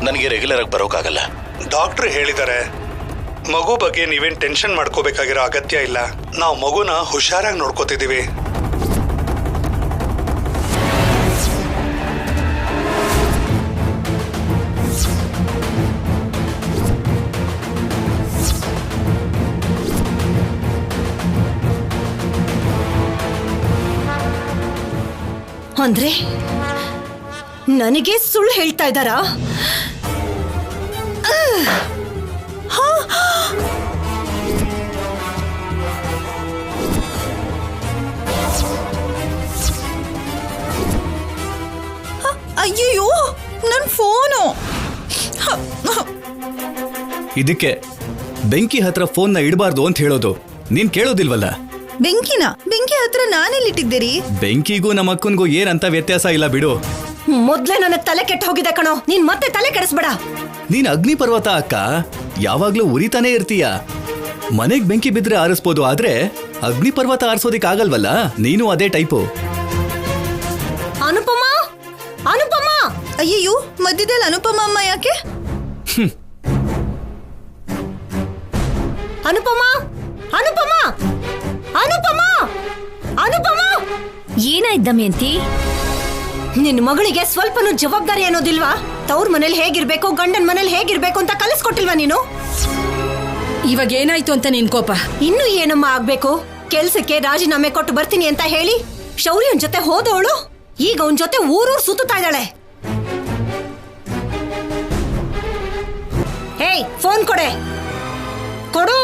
ನನಗೆ ರೆಗ್ಯುಲರ್ ಆಗಿ ಬರೋಕ್ಕಾಗಲ್ಲ. ಡಾಕ್ಟ್ರು ಹೇಳಿದ್ದಾರೆ ಮಗು ಬಗ್ಗೆ ನೀವೇನು ಟೆನ್ಷನ್ ಮಾಡ್ಕೋಬೇಕಾಗಿರೋ ಅಗತ್ಯ ಇಲ್ಲ. ನಾವು ಮಗುನ ಹುಷಾರಾಗಿ ನೋಡ್ಕೋತಿದ್ದೀವಿ. ಅಂದ್ರೆ ನನಗೆ ಸುಳ್ಳು ಹೇಳ್ತಾ ಇದ್ದಾರಾ? ಅಯ್ಯೋ ನನ್ನ ಫೋನು. ಇದಕ್ಕೆ ಬೆಂಕಿ ಹತ್ರ ಫೋನ್ನ ಇಡಬಾರ್ದು ಅಂತ ಹೇಳೋದು ನೀನ್ ಕೇಳೋದಿಲ್ವಲ್ಲ? ಬೆಂಕಿ ಹತ್ರ ನಾನೆಲ್ಲಿಟ್ಟಿದ್ದೀರಿ? ಬೆಂಕಿಗೂ ನಮ್ಮ ಅಕ್ಕನ್ಗೂ ಏನಂತ ವ್ಯತ್ಯಾಸ ಇಲ್ಲ ಬಿಡು. ಮೊದ್ಲೇ ನನಗ್ ತಲೆ ಕೆಟ್ಟ ಹೋಗಿದೆ ಕಣೋ. ನೀನ್ ಮತ್ತೆ ತಲೆ ಕೆಡಿಸ್ಬೇಡ. ನೀನ್ ಅಗ್ನಿ ಪರ್ವತ ಅಕ್ಕ, ಯಾವಾಗ್ಲೂ ಉರಿತಾನೆ ಇರ್ತೀಯ. ಮನೆಗ್ ಬೆಂಕಿ ಬಿದ್ರೆ ಆರಿಸ್ಬೋದು, ಆದ್ರೆ ಅಗ್ನಿ ಪರ್ವತ ಆರಿಸೋದಿಕ್ ಆಗಲ್ವಲ್ಲ. ನೀನು ಅದೇ ಟೈಪು. ಅನುಪಮ, ಅನುಪಮ! ಅಯ್ಯಯ್ಯೋ, ಮಧ್ಯದಲ್ಲಿ ಅನುಪಮ ಅಮ್ಮ ಯಾಕೆ? ಅನುಪಮ, ಅನುಪಮ, ಅನುಪಮ, ಅನುಪಮ! ಏನಾಯ್ತು ದಮಯಂತಿ? ನಿನ್ ಮಗಳಿಗೆ ಸ್ವಲ್ಪನೂ ಜವಾಬ್ದಾರಿ ಅನ್ನೋದಿಲ್ವಾ? ತವ್ರ ಮನೇಲಿ ಹೇಗಿರ್ಬೇಕು, ಗಂಡನ್ ಮನೇಲಿ ಹೇಗಿರ್ಬೇಕು ಅಂತ ಕಲಿಸ್ಕೊಟ್ಟಿಲ್ವಾ ನೀನು? ಇವಾಗ ಏನಾಯ್ತು ಅಂತ ನಿನ್ ಕೋಪ? ಇನ್ನು ಏನಮ್ಮ ಆಗ್ಬೇಕು? ಕೆಲ್ಸಕ್ಕೆ ರಾಜೀನಾಮೆ ಕೊಟ್ಟು ಬರ್ತೀನಿ ಅಂತ ಹೇಳಿ ಶೌರ್ಯನ್ ಜೊತೆ ಹೋದವಳು ಈಗ ಅವನ್ ಜೊತೆ ಊರೂರ್ ಸುತ್ತಾ ಇದ್ದಾಳೆ. ಹೇಯ್, ಫೋನ್ ಕೊಡೆ, ಕೊಡು.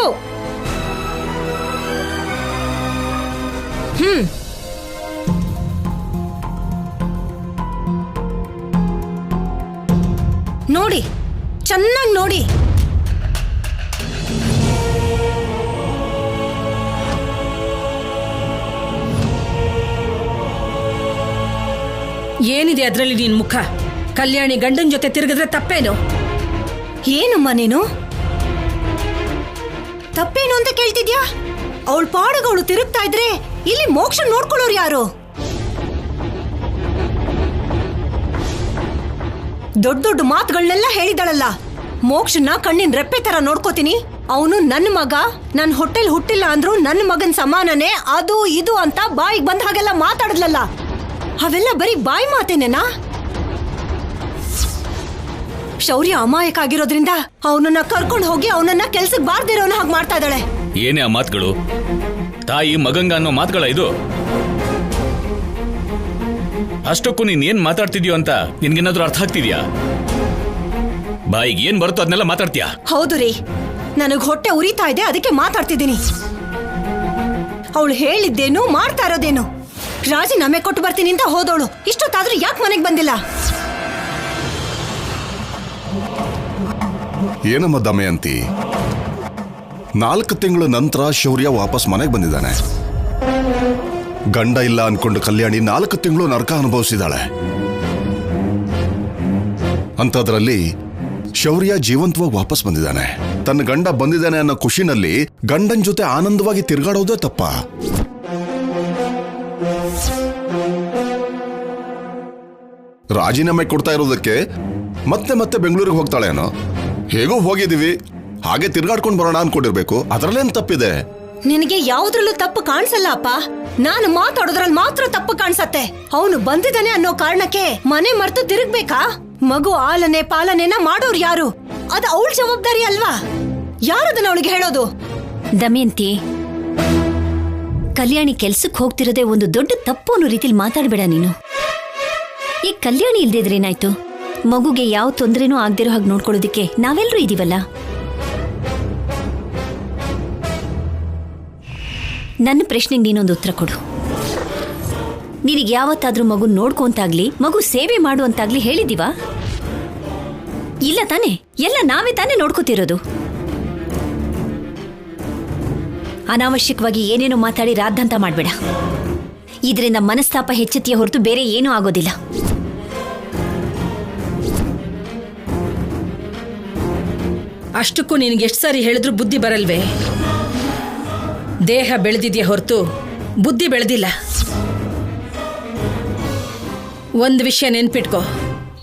ನೋಡಿ, ಚೆನ್ನಾಗಿ ನೋಡಿ. ಏನಿದೆ ಅದ್ರಲ್ಲಿ ನಿನ್ ಮುಖ? ಕಲ್ಯಾಣಿ ಗಂಡನ್ ಜೊತೆ ತಿರುಗಿದ್ರೆ ತಪ್ಪೇನು? ಏನಮ್ಮ ನೀನು ತಪ್ಪೇನು ಅಂತ ಕೇಳ್ತಿದ್ಯಾ? ಅವಳ ಪಾಡುಗಳು ತಿರುಗ್ತಾ ಇದ್ರೆ ಇಲ್ಲಿ ಮೋಕ್ಷ ನೋಡ್ಕೊಳ್ಳೋರು ಯಾರು? ದೊಡ್ಡ ದೊಡ್ಡ ಮಾತುಗಳನ್ನೆಲ್ಲ ಹೇಳಿದಳಲ್ಲ. ಮೋಕ್ಷನ ಕಣ್ಣಿನ ರೆಪ್ಪೆ ತರ ನೋಡ್ಕೋತೀನಿ, ಅವನು ನನ್ನ ಮಗ, ನನ್ನ ಹೊಟ್ಟೆಲ್ ಹುಟ್ಟಿಲ್ಲ ಅಂದ್ರು ನನ್ನ ಮಗನ್ ಸಮಾನನೇ, ಅದು ಇದು ಅಂತ ಬಾಯಿಗೆ ಬಂದ ಹಾಗೆಲ್ಲ ಮಾತಾಡದ್ಲಲ್ಲ. ಅವೆಲ್ಲ ಬರೀ ಬಾಯಿ ಮಾತೇನೇನಾ? ಶೌರ್ಯ ಅಮಾಯಕ ಆಗಿರೋದ್ರಿಂದ ಅವನನ್ನ ಕರ್ಕೊಂಡು ಹೋಗಿ ಅವನನ್ನ ಕೆಲ್ಸಕ್ಕೆ ಬಾರ್ದಿರೋನ ಹಾಗೆ ಮಾಡ್ತಾ ಇದ್ದಾಳೆ. ಏನೇ ಆ ಮಾತುಗಳು? ತಾಯಿ ಮಗಂಗ ಅನ್ನೋ ಮಾತುಗಳ ಇದು? ಅಷ್ಟಕ್ಕೂ ನೀನ್ ಏನ್ ಮಾತಾಡ್ತಿದ್ಯೋ ಅಂತ ನಿನ್ಗೇನಾದ್ರೂ ಅರ್ಥ ಆಗ್ತಿದ್ಯಾ? ಬಾಯಿಗೆ ಏನ್ ಬರುತ್ತೋ ಅದನ್ನೆಲ್ಲ ಮಾತಾಡ್ತೀಯಾ? ಹೌದು ರೀ, ನನಗ್ ಹೊಟ್ಟೆ ಉರಿತಾ ಇದೆ, ಅದಕ್ಕೆ ಮಾತಾಡ್ತಿದ್ದೀನಿ. ಅವಳು ಹೇಳಿದ್ದೇನು, ಮಾಡ್ತಾ ಇರೋದೇನು? ರಾಜೀನಾಮೆ ಕೊಟ್ಟು ಬರ್ತೀನಿ ಅಂತ ಹೋದವಳು ಇಷ್ಟೊತ್ತಾದ್ರೂ ಯಾಕೆ ಮನೆಗೆ ಬಂದಿಲ್ಲ? ಏನಮ್ಮ ದಮಯಂತಿ, 4 ತಿಂಗಳ ನಂತರ ಶೌರ್ಯ ವಾಪಸ್ ಮನೆಗೆ ಬಂದಿದ್ದಾನೆ. ಗಂಡ ಇಲ್ಲ ಅನ್ಕೊಂಡು ಕಲ್ಯಾಣಿ 4 ತಿಂಗಳು ನರಕ ಅನುಭವಿಸಿದಾಳೆ. ಅಂಥದ್ರಲ್ಲಿ ಶೌರ್ಯ ಜೀವಂತವಾಗಿ ವಾಪಸ್ ಬಂದಿದ್ದಾನೆ. ತನ್ನ ಗಂಡ ಬಂದಿದ್ದಾನೆ ಅನ್ನೋ ಖುಷಿನಲ್ಲಿ ಗಂಡನ ಜೊತೆ ಆನಂದವಾಗಿ ತಿರುಗಾಡೋದೇ ತಪ್ಪ? ರಾಜೀನಾಮೆ ಕೊಡ್ತಾ ಇರೋದಕ್ಕೆ ಮತ್ತೆ ಮತ್ತೆ ಬೆಂಗಳೂರಿಗೆ ಹೋಗ್ತಾಳೇನೋ? ಹೇಗೋ ಹೋಗಿದೀವಿ, ಹಾಗೆ ತಿರ್ಗಾಡ್ಕೊಂಡು ಬರೋಣ ಅನ್ಕೊಂಡಿರ್ಬೇಕು. ಅದರಲ್ಲೇನ್ ತಪ್ಪಿದೆ? ನಿನಗೆ ಯಾವ್ದ್ರಲ್ಲೂ ತಪ್ಪು ಕಾಣಿಸಲ್ಲ ಅಪ್ಪ. ನಾನು ಮಾತಾಡೋದ್ರಲ್ಲಿ ಮಾತ್ರ ತಪ್ಪು ಕಾಣಿಸತ್ತೆ. ಅವನು ಬಂದಿದ್ದಾನೆ ಅನ್ನೋ ಕಾರಣಕ್ಕೆ ಮನೆ ಮರ್ತು ತಿರುಗ್ಬೇಕಾ? ಮಗು ಆಲನೆ ಪಾಲನೆನ ಮಾಡೋರು ಯಾರು? ಅದು ಅವಳ ಜವಾಬ್ದಾರಿ ಅಲ್ವಾ? ಯಾರದನ್ನ ಅವಳಿಗೆ ಹೇಳೋದು? ದಮಯಂತಿ, ಕಲ್ಯಾಣಿ ಕೆಲ್ಸಕ್ಕೆ ಹೋಗ್ತಿರೋದೇ ಒಂದು ದೊಡ್ಡ ತಪ್ಪು ಅನ್ನೋ ರೀತಿಲಿ ಮಾತಾಡಬೇಡ ನೀನು. ಈ ಕಲ್ಯಾಣಿ ಇಲ್ದಿದ್ರೆ ಏನಾಯ್ತು? ಮಗುಗೆ ಯಾವ ತೊಂದರೆನೂ ಆಗದಿರೋ ಹಾಗೆ ನೋಡ್ಕೊಳ್ಳೋದಿಕ್ಕೆ ನಾವೆಲ್ಲರೂ ಇದೀವಲ್ಲ. ನನ್ನ ಪ್ರಶ್ನೆಗೆ ನೀನೊಂದು ಉತ್ತರ ಕೊಡು. ನಿನಗೆ ಯಾವತ್ತಾದ್ರೂ ಮಗು ನೋಡ್ಕೊಂತಾಗ್ಲಿ, ಮಗು ಸೇವೆ ಮಾಡುವಂತಾಗ್ಲಿ ಹೇಳಿದೀವಾ? ಇಲ್ಲ ತಾನೆ? ಎಲ್ಲ ನಾವೇ ತಾನೇ ನೋಡ್ಕೋತಿರೋದು. ಅನಾವಶ್ಯಕವಾಗಿ ಏನೇನೋ ಮಾತಾಡಿ ರಾದ್ಧಾಂತ ಮಾಡಬೇಡ. ಇದರಿಂದ ಮನಸ್ತಾಪ ಹೆಚ್ಚುತ್ತೀಯ ಹೊರತು ಬೇರೆ ಏನೂ ಆಗೋದಿಲ್ಲ. ಅಷ್ಟಕ್ಕೂ ನಿನಗೆ ಎಷ್ಟು ಸಾರಿ ಹೇಳಿದ್ರು ಬುದ್ಧಿ ಬರಲ್ವೇ? ದೇಹ ಬೆಳೆದಿದೆಯಾ ಹೊರತು ಬುದ್ಧಿ ಬೆಳೆದಿಲ್ಲ. ಒಂದು ವಿಷಯ ನೆನ್ಪಿಟ್ಕೋ,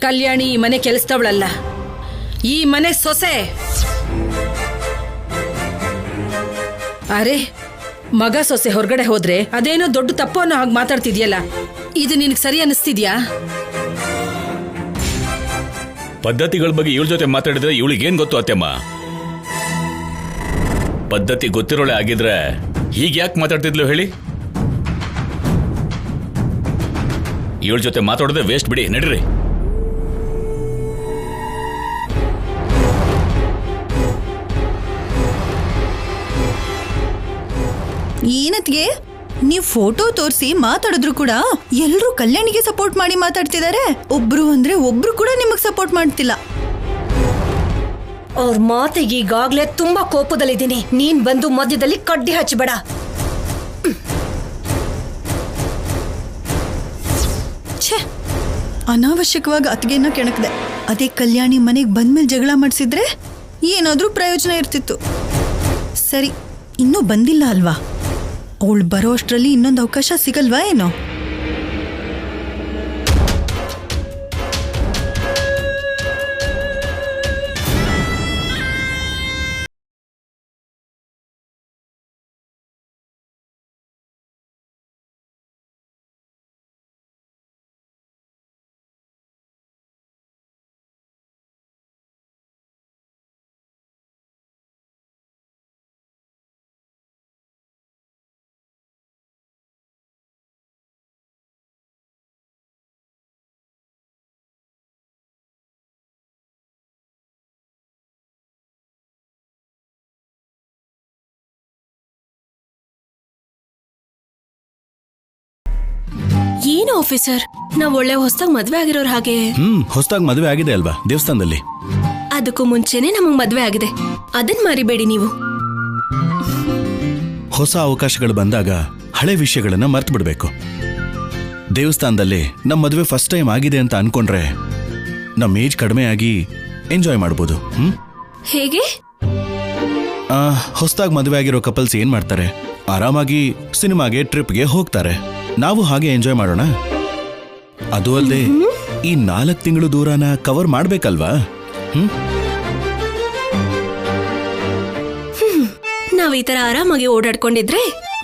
ಕಲ್ಯಾಣಿ ಈ ಮನೆ ಕೆಲಸದವಳಲ್ಲ. ಈ ಮನೆ ಸೊಸೆ. ಅರೆ, ಮಗ ಸೊಸೆ ಹೊರಗಡೆ ಹೋದ್ರೆ ಅದೇನೋ ದೊಡ್ಡ ತಪ್ಪು ಅನ್ನೋ ಹಾಗೆ ಮಾತಾಡ್ತಿದ್ಯಲ್ಲ, ಇದು ನಿನಗೆ ಸರಿ ಅನಿಸ್ತಿದ್ಯಾ? ಪದ್ಧತಿಗಳ ಬಗ್ಗೆ ಇವಳ ಜೊತೆ ಮಾತಾಡಿದ್ರೆ ಇವಳಿಗೇನ್ ಗೊತ್ತು ಅತ್ತೆಮ್ಮ? ಪದ್ಧತಿ ಗೊತ್ತಿರೋಳೆ ಆಗಿದ್ರೆ ಹೀಗೆ ಯಾಕೆ ಮಾತಾಡ್ತಿದ್ಲು ಹೇಳಿ? ಇವಳ ಜೊತೆ ಮಾತಾಡೋದೇ ವೇಸ್ಟ್ ಬಿಡಿ, ನಡೀರಿ. ಏನತ್ಗೆ ನೀವ್ ಫೋಟೋ ತೋರಿಸಿ ಮಾತಾಡಿದ್ರು ಕೂಡ ಎಲ್ರೂ ಕಲ್ಯಾಣಿಗೆ ಸಪೋರ್ಟ್ ಮಾಡಿ ಮಾತಾಡ್ತಿದ್ದಾರೆ. ಒಬ್ರು ಅಂದ್ರೆ ಒಬ್ರು ಕೂಡ ನಿಮಗ್ ಸಪೋರ್ಟ್ ಮಾಡ್ತಿಲ್ಲ. ಅವ್ರ ಮಾತಿಗೆ ಈಗಾಗ್ಲೇ ತುಂಬಾ ಕೋಪದಲ್ಲಿದ್ದೀನಿ. ನೀನ್ ಬಂದು ಮಧ್ಯದಲ್ಲಿ ಕಡ್ಡಿ ಹಚ್ಚಬೇಡ. ಛೇ, ಅನಾವಶ್ಯಕವಾಗಿ ಅತ್ಗೆನ ಕೆಣಕ್ದೆ. ಅದೇ ಕಲ್ಯಾಣಿ ಮನೆಗ್ ಬಂದ್ಮೇಲೆ ಜಗಳ ಮಾಡಿಸಿದ್ರೆ ಏನಾದ್ರೂ ಪ್ರಯೋಜನ ಇರ್ತಿತ್ತು. ಸರಿ, ಇನ್ನೂ ಬಂದಿಲ್ಲ ಅಲ್ವಾ? ಅವಳು ಬರೋ ಅಷ್ಟರಲ್ಲಿ ಇನ್ನೊಂದು ಅವಕಾಶ ಸಿಗಲ್ವಾ ಏನೋ? ಏನು ಆಫೀಸರ್, ನಾವ್ ಒಳ್ಳೆ ಹೊಸದಾಗಿ ಮದ್ವೆ ಆಗಿರೋರ್ ಹಾಗೆ. ಹೊಸದಾಗಿ ಮದುವೆ ಆಗಿದೆ ಅಲ್ವಾ ದೇವಸ್ಥಾನದಲ್ಲಿ? ಅದಕ್ಕೂ ಮುಂಚೆನೆ ನಮಗ್ ಮದ್ವೆ ಆಗಿದೆ, ಅದನ್ ಮರಿಬೇಡಿ ನೀವು. ಹೊಸ ಅವಕಾಶಗಳು ಬಂದಾಗ ಹಳೆ ವಿಷಯಗಳನ್ನ ಮರ್ತು ಬಿಡ್ಬೇಕು. ದೇವಸ್ಥಾನದಲ್ಲಿ ನಮ್ಮ ಮದುವೆ ಫಸ್ಟ್ ಟೈಮ್ ಆಗಿದೆ ಅಂತ ಅನ್ಕೊಂಡ್ರೆ ನಮ್ಮ ಏಜ್ ಕಡಿಮೆ ಆಗಿ ಎಂಜಾಯ್ ಮಾಡ್ಬೋದು. ಹೇಗೆ? ಹೊಸದಾಗಿ ಮದುವೆ ಆಗಿರೋ ಕಪಲ್ಸ್ ಏನ್ ಮಾಡ್ತಾರೆ? ಆರಾಮಾಗಿ ಸಿನಿಮಾಗೆ, ಟ್ರಿಪ್ಗೆ ಹೋಗ್ತಾರೆ. ನಾವು ಹಾಗೆ ಎಂಜಾಯ್ ಮಾಡೋಣ. ಅದು ಅಲ್ಲದೆ ಈ 4 ತಿಂಗಳು ದೂರನ ಕವರ್ ಮಾಡ್ಬೇಕಲ್ವಾ? ನಾವ್ ಈ ತರ ಆರಾಮಾಗಿ ಓಡಾಡ್ಕೊಂಡಿದ್ರೆ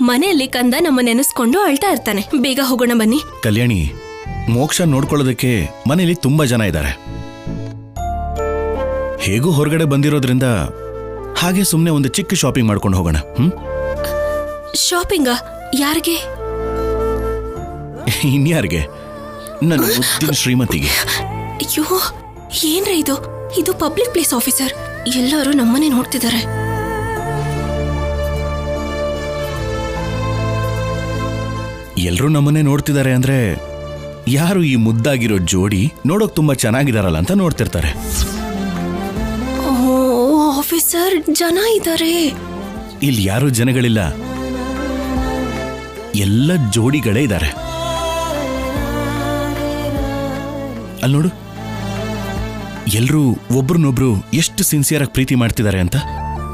ಮನೆಯಲ್ಲಿ ಕಂದ ನಮ್ಮ ನೆನೆಸ್ಕೊಂಡು ಅಳ್ತಾ ಇರ್ತಾನೆ. ಬೇಗ ಹೋಗೋಣ ಬನ್ನಿ. ಕಲ್ಯಾಣಿ, ಮೋಕ್ಷ ನೋಡ್ಕೊಳ್ಳೋದಕ್ಕೆ ಮನೇಲಿ ತುಂಬಾ ಜನ ಇದ್ದಾರೆ. ಹೇಗೂ ಹೊರಗಡೆ ಬಂದಿರೋದ್ರಿಂದ ಹಾಗೆ ಸುಮ್ನೆ ಒಂದು ಚಿಕ್ಕ ಶಾಪಿಂಗ್ ಮಾಡ್ಕೊಂಡು ಹೋಗೋಣ. ಶಾಪಿಂಗ? ಯಾರಿಗೆ? ಇನ್ಯಾರಿಗೆ? ನನ್ನ ಮುದ್ದಿನ ಶ್ರೀಮತಿಗೆ. ಅಯ್ಯೋ, ಏನ್ರ ಇದು? ಇದು ಪಬ್ಲಿಕ್ ಪ್ಲೇಸ್ ಆಫೀಸರ್, ಎಲ್ಲರೂ ನಮ್ಮನೆ ನೋಡ್ತಿದ್ದಾರೆ. ಎಲ್ರೂ ನಮ್ಮನ್ನೇ ನೋಡ್ತಿದ್ದಾರೆ ಅಂದ್ರೆ ಯಾರು ಈ ಮುದ್ದಾಗಿರೋ ಜೋಡಿ ನೋಡೋಕ್ ತುಂಬಾ ಚೆನ್ನಾಗಿದಾರಲ್ಲ ಅಂತ ನೋಡ್ತಿರ್ತಾರೆ. ಆಫೀಸರ್, ಜನ ಇದ್ದಾರೆ. ಇಲ್ಲಿ ಯಾರು ಜನಗಳಿಲ್ಲ, ಎಲ್ಲ ಜೋಡಿಗಳೇ ಇದ್ದಾರೆ. ಅಲ್ಲಿ ನೋಡು, ಎಲ್ರೂ ಒಬ್ರನ್ನೊಬ್ರು ಎಷ್ಟು ಸಿನ್ಸಿಯರ್ ಆಗಿ ಪ್ರೀತಿ ಮಾಡ್ತಿದ್ದಾರೆ ಅಂತ.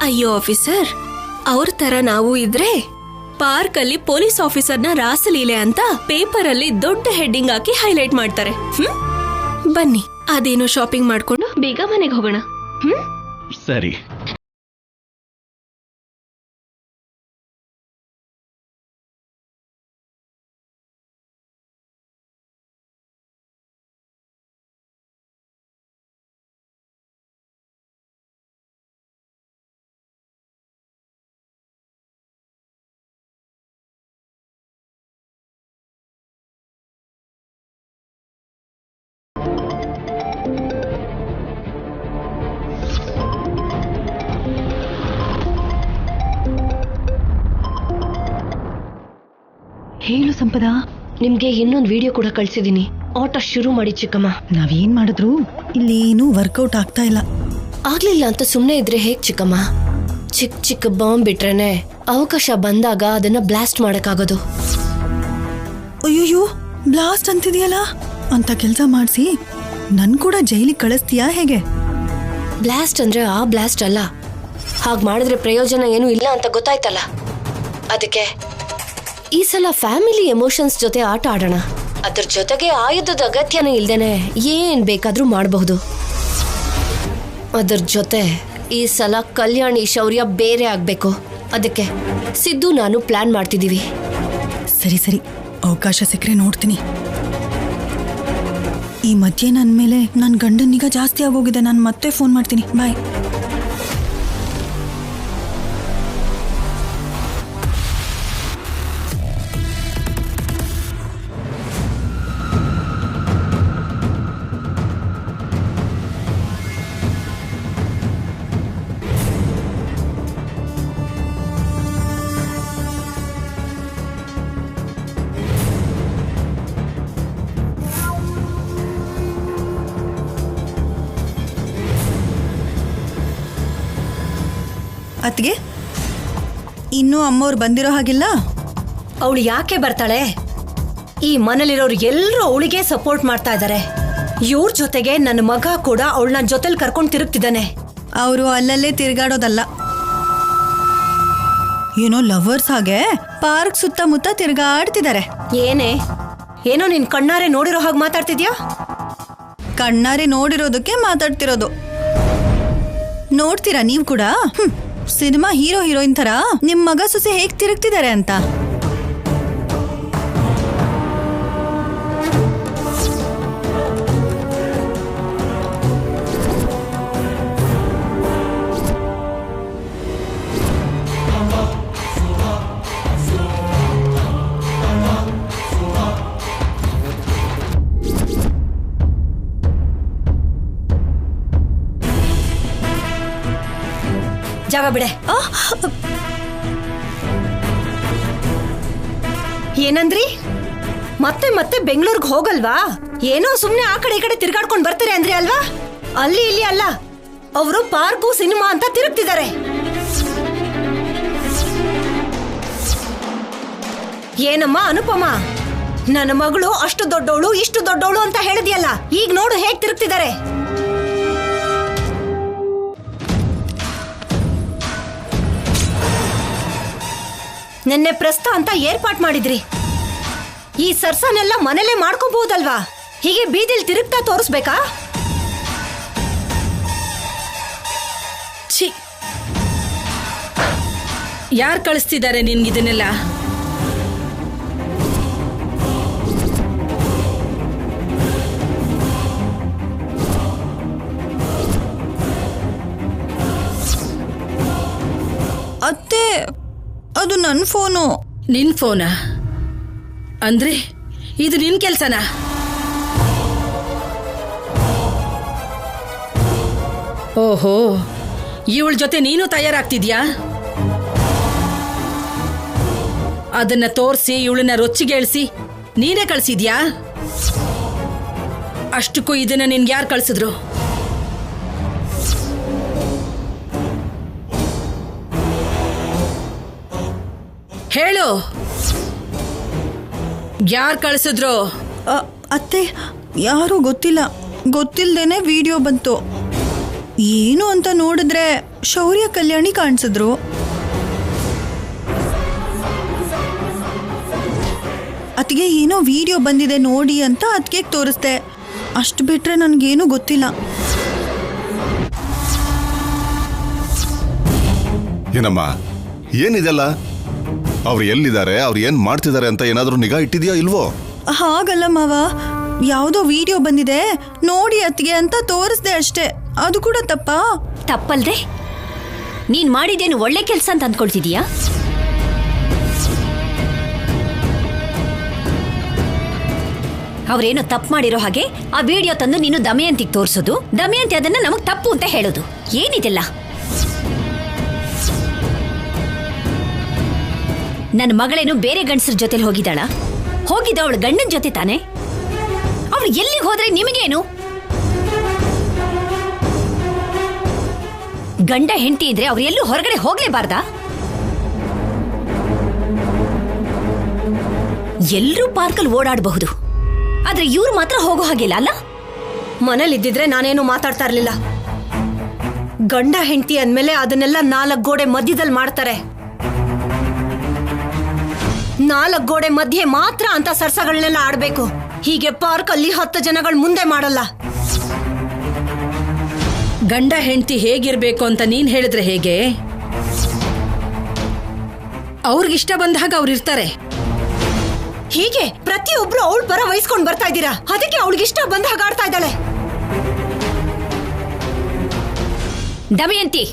ಅಯ್ಯೋ ಆಫೀಸರ್, ಅವ್ರ ತರ ನಾವು ಇದ್ರೆ ಪಾರ್ಕ್ ಅಲ್ಲಿ ಪೊಲೀಸ್ ಆಫೀಸರ್ನ ರಾಸಲೀಲೆ ಅಂತ ಪೇಪರ್ ಅಲ್ಲಿ ದೊಡ್ಡ ಹೆಡ್ಡಿಂಗ್ ಹಾಕಿ ಹೈಲೈಟ್ ಮಾಡ್ತಾರೆ. ಬನ್ನಿ, ಅದೇನೋ ಶಾಪಿಂಗ್ ಮಾಡ್ಕೊಂಡು ಬೇಗ ಮನೆಗೆ ಹೋಗೋಣ. ಸರಿ. ಹೇಳು ಸಂಪದ. ನಿಮ್ಗೆ ಇನ್ನೊಂದು ವಿಡಿಯೋ ಕೂಡ ಕಳ್ಸಿದೀನಿ. ಆಟ ಶುರು ಮಾಡಿ ಚಿಕ್ಕಮ್ಮ. ನಾವೇನ್ ಮಾಡಿದ್ರು ಇಲ್ಲಿ ಏನು ವರ್ಕೌಟ್ ಆಗ್ತಾ ಇಲ್ಲ. ಆಗ್ಲಿಲ್ಲ ಅಂತ ಸುಮ್ನೆ ಇದ್ರೆ ಹೇಗ್ ಚಿಕ್ಕಮ್ಮ? ಚಿಕ್ಕ ಚಿಕ್ಕ ಬಾಂಬ್ ಬಿಟ್ರೇನೆ ಅವಕಾಶ ಬಂದಾಗ ಅದನ್ನ ಬ್ಲಾಸ್ಟ್ ಮಾಡಕ್ಕಾಗೋದು. ಅಯ್ಯೋ, ಬ್ಲಾಸ್ಟ್ ಅಂತಿದೆಯಲ್ಲ, ಅಂತ ಕೆಲಸ ಮಾಡಿಸಿ ನನ್ ಕೂಡ ಜೈಲಿಗೆ ಕಳಿಸ್ತೀಯಾ ಹೇಗೆ? ಬ್ಲಾಸ್ಟ್ ಅಂದ್ರೆ ಆ ಬ್ಲಾಸ್ಟ್ ಅಲ್ಲ. ಹಾಗ್ ಮಾಡಿದ್ರೆ ಪ್ರಯೋಜನ ಏನು ಇಲ್ಲ ಅಂತ ಗೊತ್ತಾಯ್ತಲ್ಲ. ಅದಕ್ಕೆ ಈ ಸಲ ಫ್ಯಾಮಿಲಿ ಎಮೋಷನ್ಸ್ ಜೊತೆ ಆಟ ಆಡೋಣ. ಅದ್ರ ಜೊತೆಗೆ ಆಯುಧದ ಅಗತ್ಯನೇ ಇಲ್ದೇನೆ ಏನ್ ಬೇಕಾದ್ರೂ ಮಾಡಬಹುದು. ಅದ್ರ ಜೊತೆ ಈ ಸಲ ಕಲ್ಯಾಣಿ ಶೌರ್ಯ ಬೇರೆ ಆಗ್ಬೇಕು. ಅದಕ್ಕೆ ಸಿದ್ದು ನಾನು ಪ್ಲಾನ್ ಮಾಡ್ತಿದ್ದೀವಿ. ಸರಿ ಸರಿ, ಅವಕಾಶ ಸಿಕ್ಕರೆ ನೋಡ್ತೀನಿ. ಈ ಮಧ್ಯೆ ನನ್ನ ಮೇಲೆ ನನ್ನ ಗಂಡನ ನಿಗಾ ಜಾಸ್ತಿ ಆಗೋಗಿದೆ. ನಾನು ಮತ್ತೆ ಫೋನ್ ಮಾಡ್ತೀನಿ. ಬಾಯ್. ಅತ್ತಿಗೆ, ಇನ್ನೂ ಅಮ್ಮವ್ರು ಬಂದಿರೋ ಹಾಗಿಲ್ಲ? ಅವಳು ಯಾಕೆ ಬರ್ತಾಳೆ? ಈ ಮನೇಲಿರೋರು ಎಲ್ಲರೂ ಅವಳಿಗೆ ಸಪೋರ್ಟ್ ಮಾಡ್ತಾ ಇದ್ದಾರೆ. ಇವ್ರ ಜೊತೆಗೆ ನನ್ನ ಮಗ ಕೂಡ ಅವಳನ್ನ ಜೊತೆಲಿ ಕರ್ಕೊಂಡು ತಿರುಗ್ತಿದ್ದಾನೆ. ಅವರು ಅಲ್ಲಲ್ಲೇ ತಿರುಗಾಡೋದಲ್ಲ, ಏನೋ ಲವರ್ಸ್ ಹಾಗೆ ಪಾರ್ಕ್ ಸುತ್ತಮುತ್ತ ತಿರುಗಾಡ್ತಿದ್ದಾರೆ. ಏನೋ ನಿನ್ ಕಣ್ಣಾರೆ ನೋಡಿರೋ ಹಾಗೆ ಮಾತಾಡ್ತಿದ್ಯಾ? ಕಣ್ಣಾರೆ ನೋಡಿರೋದಕ್ಕೆ ಮಾತಾಡ್ತಿರೋದು. ನೋಡ್ತೀರಾ ನೀವು ಕೂಡ? ಸಿನಿಮಾ ಹೀರೋ ಹೀರೋಯಿನ್ ತರ ನಿಮ್ ಮಗ ಸೊಸೆ ಹೇಗ್ ತಿರುಗ್ತಿದ್ದಾರೆ ಅಂತ. ಜಾಗ ಬಿಡೆ. ಏನಂದ್ರಿ? ಮತ್ತೆ ಮತ್ತೆ ಬೆಂಗಳೂರಿಗೆ ಹೋಗಲ್ವಾ? ಏನೋ ಸುಮ್ನೆ ಆ ಕಡೆ ಈ ಕಡೆ ತಿರ್ಗಾಡ್ಕೊಂಡು ಬರ್ತಾರೆ ಅಂದ್ರಿ ಅಲ್ವಾ? ಅಲ್ಲಿ ಇಲ್ಲಿ ಅಲ್ಲ, ಅವರು ಪಾರ್ಕು ಸಿನಿಮಾ ಅಂತ ತಿರುಗ್ತಿದ್ದಾರೆ. ಏನಮ್ಮ ಅನುಪಮ, ನನ್ನ ಮಗಳು ಅಷ್ಟು ದೊಡ್ಡವಳು ಇಷ್ಟು ದೊಡ್ಡವಳು ಅಂತ ಹೇಳಿದ್ಯಲ್ಲ, ಈಗ ನೋಡು ಹೇಗ್ ತಿರುಗ್ತಿದ್ದಾರೆ. ನಿನ್ನೆ ಪ್ರಸ್ತ ಅಂತ ಏರ್ಪಾಟ್ ಮಾಡಿದ್ರಿ. ಈ ಸರ್ಸನೆಲ್ಲ ಮನೇಲೆ ಮಾಡ್ಕೋಬಹುದಲ್ವಾ? ಹೀಗೆ ಬೀದಿಲ್ ತಿರುಗ್ತಾ ತೋರಿಸ್ಬೇಕಾ? ಛೀ, ಯಾರು ಕಳಿಸ್ತಿದ್ದಾರೆ ನಿನ್ಗಿದನ್ನೆಲ್ಲ? ಅತ್ತೆ, ಅದು ನನ್ನ ಫೋನು. ನಿನ್ ಫೋನಾ? ಅಂದ್ರೆ ಇದು ನಿನ್ ಕೆಲ್ಸನಾ? ಓಹೋ, ಇವಳ ಜೊತೆ ನೀನು ತಯಾರಾಗ್ತಿದ್ಯಾ? ಅದನ್ನ ತೋರಿಸಿ ಇವಳನ್ನ ರೊಚ್ಚಿಗೇಳಿಸಿ ನೀನೇ ಕಳ್ಸಿದ್ಯಾ? ಅಷ್ಟಕ್ಕೂ ಇದನ್ನ ನಿನ್ಗೆ ಯಾರು ಕಳ್ಸಿದ್ರು? ಹೇಳು, ಯಾರು ಕಳಿಸಿದ್ರು? ಅತ್ತೆ, ಯಾರೂ ಗೊತ್ತಿಲ್ಲ. ಗೊತ್ತಿಲ್ದೇನೆ ವಿಡಿಯೋ ಬಂತು. ಏನು ಅಂತ ನೋಡಿದ್ರೆ ಶೌರ್ಯ ಕಲ್ಯಾಣಿ ಕಾಣಿಸಿದ್ರು. ಅತ್ತಿಗೆ ಏನೋ ವಿಡಿಯೋ ಬಂದಿದೆ ನೋಡಿ ಅಂತ ಅದಕ್ಕೆ ತೋರಿಸ್ದೆ. ಅಷ್ಟು ಬಿಟ್ರೆ ನನಗೇನು ಗೊತ್ತಿಲ್ಲ. ಏನಮ್ಮ ಏನಿದೆಲ್ಲ? ಅವ್ರು ಎಲ್ಲಿದ್ದಾರೆ, ಅವ್ರು ಏನ್ ಮಾಡ್ತಿದ್ದಾರೆ ಅಂತ ಏನಾದ್ರೂ ನಿಗಾ ಇಟ್ಟಿದ್ಯಾ ಇಲ್ವೋ? ಹಾಗಲ್ಲ ಮಾವ, ಯಾವುದೋ ವಿಡಿಯೋ ಬಂದಿದೆ ನೋಡಿ ಅತ್ತಿಗೆ ಅಂತ ತೋರಿಸ್ದೆ ಅಷ್ಟೇ. ಅದು ಕೂಡ ತಪ್ಪಾ? ತಪ್ಪಲ್ದೆ ನೀನ್ ಮಾಡಿದೇನು ಒಳ್ಳೆ ಕೆಲಸ ಅಂತ ಅಂದ್ಕೊಳ್ತಿದೀಯಾ? ಅವ್ರೇನೋ ತಪ್ಪು ಮಾಡಿರೋ ಹಾಗೆ ಆ ವಿಡಿಯೋ ತಂದು ನೀನು ದಮಯಂತಿಗೆ ತೋರಿಸೋದು, ದಮಯಂತಿ ಅದನ್ನ ನಮಗ್ ತಪ್ಪು ಅಂತ ಹೇಳೋದು, ಏನಿದೆಲ್ಲ? ನನ್ನ ಮಗಳೇನು ಬೇರೆ ಗಂಡಸರ ಜೊತೆಲಿ ಹೋಗಿದ್ದಾಳ? ಹೋಗಿದ್ದ ಅವಳ ಗಂಡನ ಜೊತೆ ತಾನೆ. ಅವ್ರು ಎಲ್ಲಿಗೆ ಹೋದ್ರೆ ನಿಮಗೇನು? ಗಂಡ ಹೆಂಡತಿ ಇದ್ರೆ ಅವ್ರು ಎಲ್ಲೂ ಹೊರಗಡೆ ಹೋಗ್ಲೇಬಾರ್ದಾ? ಎಲ್ಲರೂ ಪಾರ್ಕಲ್ಲಿ ಓಡಾಡಬಹುದು, ಆದ್ರೆ ಇವ್ರು ಮಾತ್ರ ಹೋಗೋ ಹಾಗಿಲ್ಲ ಅಲ್ಲ? ಮನೇಲಿದ್ದಿದ್ರೆ ನಾನೇನು ಮಾತಾಡ್ತಾ ಇರ್ಲಿಲ್ಲ. ಗಂಡ ಹೆಂಡತಿ ಅಂದ್ಮೇಲೆ ಅದನ್ನೆಲ್ಲ 4 ಗೋಡೆ ಮಧ್ಯದಲ್ಲಿ ಮಾಡ್ತಾರೆ. 4 ಗೋಡೆ ಮಧ್ಯೆ ಮಾತ್ರ ಅಂತ ಸರ್ಸಗಳನ್ನೆಲ್ಲ ಆಡ್ಬೇಕು. ಹೀಗೆ ಪಾರ್ಕ್ ಅಲ್ಲಿ 10 ಜನಗಳ ಮುಂದೆ ಮಾಡಲ್ಲ. ಗಂಡ ಹೆಂಡತಿ ಹೇಗಿರ್ಬೇಕು ಅಂತ ನೀನ್ ಹೇಳಿದ್ರೆ ಹೇಗೆ? ಅವ್ರಿಗಿಷ್ಟ ಬಂದ ಹಾಗೆ ಅವ್ರು ಇರ್ತಾರೆ. ಹೀಗೆ ಪ್ರತಿಯೊಬ್ರು ಅವಳ ಪರ ವಹಿಸ್ಕೊಂಡ್ ಬರ್ತಾ ಇದ್ದೀರಾ. ಅದಕ್ಕೆ ಅವಳಿಗಿಷ್ಟ ಬಂದ ಹಾಗೆ ಆಡ್ತಾ ಇದ್ದಾಳೆ. ದಮಯಂತಿ,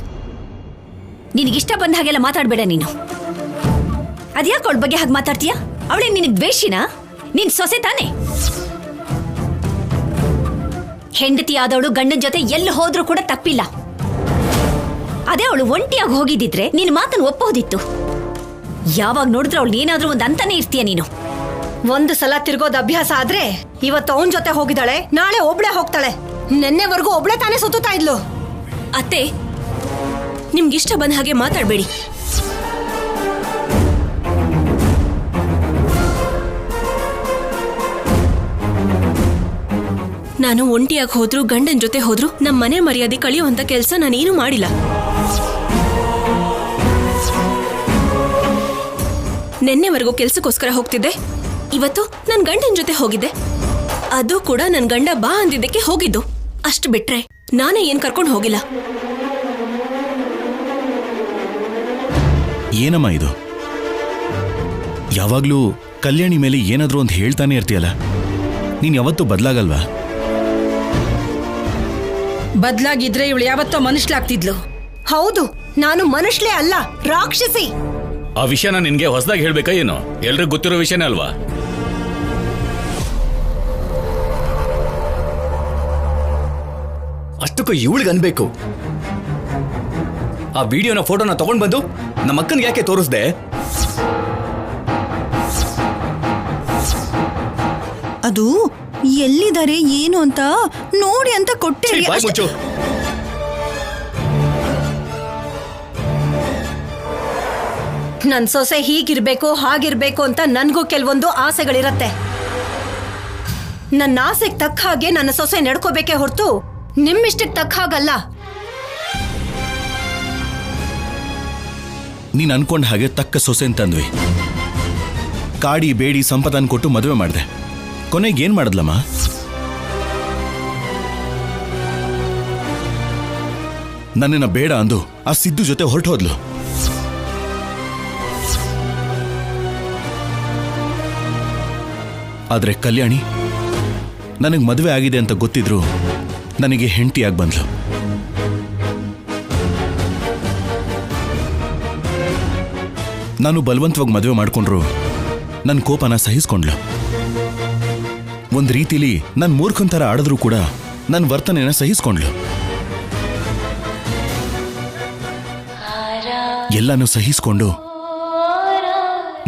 ನಿನಗಿಷ್ಟ ಬಂದ ಹಾಗೆಲ್ಲ ಮಾತಾಡ್ಬೇಡ ನೀನು. ಅದ್ಯಾಕೆ ಅವಳ ಬಗ್ಗೆ ಹಾಗೆ ಮಾತಾಡ್ತೀಯಾ? ಅವಳೇ ನಿನಗೆ ದ್ವೇಷಿನಾ? ನೀನ್ ಸೊಸೆ ತಾನೆ. ಹೆಂಡತಿ ಆದವಳು ಗಂಡನ ಜೊತೆ ಎಲ್ಲಿ ಹೋದ್ರೂ ಕೂಡ ತಪ್ಪಿಲ್ಲ. ಅದೇ ಅವಳು ಒಂಟಿಯಾಗಿ ಹೋಗಿದ್ದಿದ್ರೆ ನಿನ್ನ ಮಾತನ್ನು ಒಪ್ಪೋದಿತ್ತು. ಯಾವಾಗ ನೋಡಿದ್ರೆ ಅವಳು ಏನಾದ್ರೂ ಒಂದು ಅಂತಾನೆ ಇರ್ತೀಯ ನೀನು. ಒಂದು ಸಲ ತಿರ್ಗೋದ್ ಅಭ್ಯಾಸ ಆದ್ರೆ ಇವತ್ತು ಅವನ್ ಜೊತೆ ಹೋಗಿದ್ದಾಳೆ, ನಾಳೆ ಒಬ್ಳೆ ಹೋಗ್ತಾಳೆ. ನೆನ್ನೆವರೆಗೂ ಒಬ್ಳೆ ತಾನೇ ಸುತ್ತಾ ಇದ್ಲು. ಅತ್ತೆ, ನಿಮ್ಗಿಷ್ಟ ಬಂದ ಹಾಗೆ ಮಾತಾಡ್ಬೇಡಿ. ನಾನು ಒಂಟಿಯಾಗಿ ಹೋದ್ರು ಗಂಡನ ಜೊತೆ ಹೋದ್ರು ನಮ್ಮ ಮನೆ ಮರ್ಯಾದೆ ಕಳಿಯುವಂತ ಕೆಲಸ ನಾನೇನು ಮಾಡಿಲ್ಲ. ನೆನ್ನೆವರೆಗೂ ಕೆಲ್ಸಕ್ಕೋಸ್ಕರ ಹೋಗ್ತಿದ್ದೆ. ಇವತ್ತು ನನ್ ಗಂಡನ ಜೊತೆ ಹೋಗಿದ್ದೆ. ಅದು ಕೂಡ ನನ್ ಗಂಡ ಬಾ ಅಂದಿದ್ದಕ್ಕೆ ಹೋಗಿದ್ದು. ಅಷ್ಟು ಬಿಟ್ರೆ ನಾನೇ ಏನ್ ಕರ್ಕೊಂಡು ಹೋಗಿಲ್ಲ. ಏನಮ್ಮ ಇದು? ಯಾವಾಗ್ಲೂ ಕಲ್ಯಾಣಿ ಮೇಲೆ ಏನಾದ್ರೂ ಒಂದು ಹೇಳ್ತಾನೆ ಇರ್ತೀಯಲ್ಲ, ನೀನ್ ಯಾವತ್ತೂ ಬದಲಾಗಲ್ವಾ? ಬದ್ಲಾಗಿದ್ರೆ ಇವಳು ಯಾವತ್ತೋ ಮನುಷ್ಯಲಾಗ್ತಿದ್ಲು. ಹೌದು, ನಾನು ಮನುಷ್ಯಲೇ ಅಲ್ಲ, ರಾಕ್ಷಸಿ. ಆ ವಿಷಯನ ನಿನ್ಗೆ ಹೊಸದಾಗಿ ಹೇಳ್ಬೇಕಾ ಏನೋ? ಎಲ್ರಿಗೂ ಗೊತ್ತಿರೋ ವಿಷಯನೇ ಅಲ್ವಾ? ಅಷ್ಟಕ್ಕೂ ಇವಳಿಗೆ ಅನ್ಬೇಕು. ಆ ವಿಡಿಯೋನ ಫೋಟೋನ ತಗೊಂಡ್ ಬಂದು ನಮ್ಮ ಅಕ್ಕನಿಗೆ ಯಾಕೆ ತೋರಿಸ್ದೆ? ಅದು ಎಲ್ಲಿದ್ದಾರೆ ಏನು ಅಂತ ನೋಡಿ ಅಂತ ಕೊಟ್ಟೆ. ಮುಚ್ಚು. ನನ್ ಸೊಸೆ ಹೀಗಿರ್ಬೇಕು ಹಾಗಿರ್ಬೇಕು ಅಂತ ನನ್ಗೂ ಕೆಲವೊಂದು ಆಸೆಗಳಿರತ್ತೆ. ನನ್ನ ಆಸೆಗೆ ತಕ್ಕ ಹಾಗೆ ನನ್ನ ಸೊಸೆ ನಡ್ಕೋಬೇಕೇ ಹೊರತು ನಿಮ್ಮಿಷ್ಟಕ್ಕೆ ತಕ್ಕ ಹಾಗಲ್ಲ. ನೀನ್ ಅನ್ಕೊಂಡ ಹಾಗೆ ತಕ್ಕ ಸೊಸೆ ಅಂತಂದ್ವಿ. ಕಾಡಿ ಬೇಡಿ ಸಂಪತ್ತನ್ನು ಕೊಟ್ಟು ಮದುವೆ ಮಾಡಿದೆ. ಕೊನೆಗೆ ಏನ್ ಮಾಡಿದ್ಲಮ್ಮ? ನನ್ನನ್ನ ಬೇಡ ಅಂದು ಆ ಸಿದ್ದು ಜೊತೆ ಹೊರಟು ಹೋದ್ಲು. ಆದ್ರೆ ಕಲ್ಯಾಣಿ ನನಗೆ ಮದುವೆ ಆಗಿದೆ ಅಂತ ಗೊತ್ತಿದ್ರು ನನಗೆ ಹೆಂಡತಿಯಾಗಿ ಬಂದ್ಲು. ನಾನು ಬಲವಂತವಾಗಿ ಮದುವೆ ಮಾಡ್ಕೊಂಡ್ರು ನನ್ನ ಕೋಪನ ಸಹಿಸ್ಕೊಂಡ್ಲು. ಒಂದ್ ರೀತಿಲಿ ನನ್ನ ಮೂರ್ಖನ್ ಥರ ಆಡಿದ್ರು ಕೂಡ ನನ್ನ ವರ್ತನೆನ ಸಹಿಸ್ಕೊಂಡ್ಲು. ಎಲ್ಲನೂ ಸಹಿಸ್ಕೊಂಡು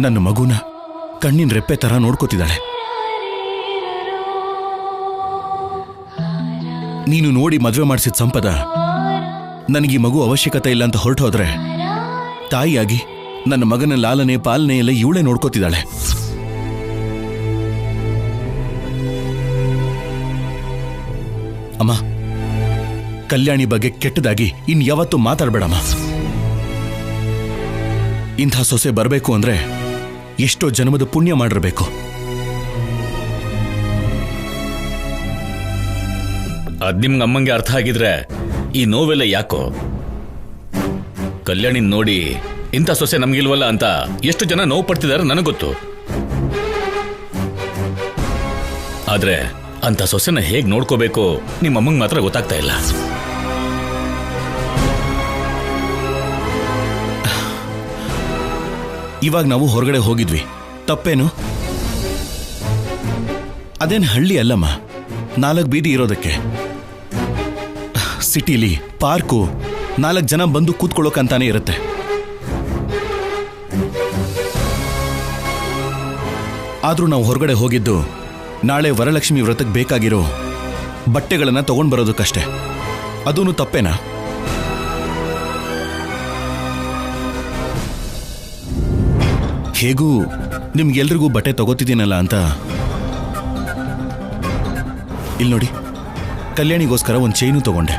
ನನ್ನ ಮಗುನ ಕಣ್ಣಿನ ರೆಪ್ಪೆ ತರ ನೋಡ್ಕೋತಿದ್ದಾಳೆ. ನೀನು ನೋಡಿ ಮದುವೆ ಮಾಡಿಸಿದ ಸಂಪದ ನನಗೆ ಮಗು ಅವಶ್ಯಕತೆ ಇಲ್ಲ ಅಂತ ಹೊರಟು ಹೋದ್ರೆ ತಾಯಿಯಾಗಿ ನನ್ನ ಮಗನ ಲಾಲನೆ ಪಾಲನೆ ಎಲ್ಲ ಇವಳೇ ನೋಡ್ಕೋತಿದ್ದಾಳೆ. ಅಮ್ಮ, ಕಲ್ಯಾಣಿ ಬಗ್ಗೆ ಕೆಟ್ಟದಾಗಿ ಇನ್ಯಾವತ್ತೂ ಮಾತಾಡಬೇಡಮ್ಮ. ಇಂಥ ಸೊಸೆ ಬರಬೇಕು ಅಂದ್ರೆ ಎಷ್ಟೋ ಜನ್ಮದ ಪುಣ್ಯ ಮಾಡಿರಬೇಕು. ಅದ್ ನಿಮ್ಗೆ ಅಮ್ಮಂಗೆ ಅರ್ಥ ಆಗಿದ್ರೆ ಈ ನೋವೆಲ್ಲ ಯಾಕೋ? ಕಲ್ಯಾಣಿ ನೋಡಿ ಇಂಥ ಸೊಸೆ ನಮ್ಗಿಲ್ವಲ್ಲ ಅಂತ ಎಷ್ಟು ಜನ ನೋವು ಪಡ್ತಿದಾರೆ ನನಗೆ ಗೊತ್ತು. ಆದ್ರೆ ಅಂತ ಸೊಸೆನ ಹೇಗ್ ನೋಡ್ಕೋಬೇಕು ನಿಮ್ಮ ಅಮ್ಮಂಗೆ ಮಾತ್ರ ಗೊತ್ತಾಗ್ತಾ ಇಲ್ಲ. ಇವಾಗ ನಾವು ಹೊರಗಡೆ ಹೋಗಿದ್ವಿ, ತಪ್ಪೇನು? ಅದೇನು ಹಳ್ಳಿ ಅಲ್ಲಮ್ಮ, 4 ಬೀದಿ ಇರೋದಕ್ಕೆ. ಸಿಟಿಲಿ ಪಾರ್ಕು 4 ಜನ ಬಂದು ಕೂತ್ಕೊಳ್ಳೋಕಂತಾನೆ ಇರುತ್ತೆ. ಆದ್ರೂ ನಾವು ಹೊರಗಡೆ ಹೋಗಿದ್ದು ನಾಳೆ ವರಲಕ್ಷ್ಮಿ ವ್ರತಕ್ಕೆ ಬೇಕಾಗಿರೋ ಬಟ್ಟೆಗಳನ್ನ ತಗೊಂಡ್ ಬರೋದಕ್ಕಷ್ಟೇ. ಅದೂನು ತಪ್ಪೇನಾ? ಹೇಗೂ ನಿಮ್ಗೆಲ್ರಿಗೂ ಬಟ್ಟೆ ತಗೋತಿದ್ದೀನಲ್ಲ ಅಂತ. ಇಲ್ಲಿ ನೋಡಿ, ಕಲ್ಯಾಣಿಗೋಸ್ಕರ ಒಂದು ಚೈನು ತಗೊಂಡೆ.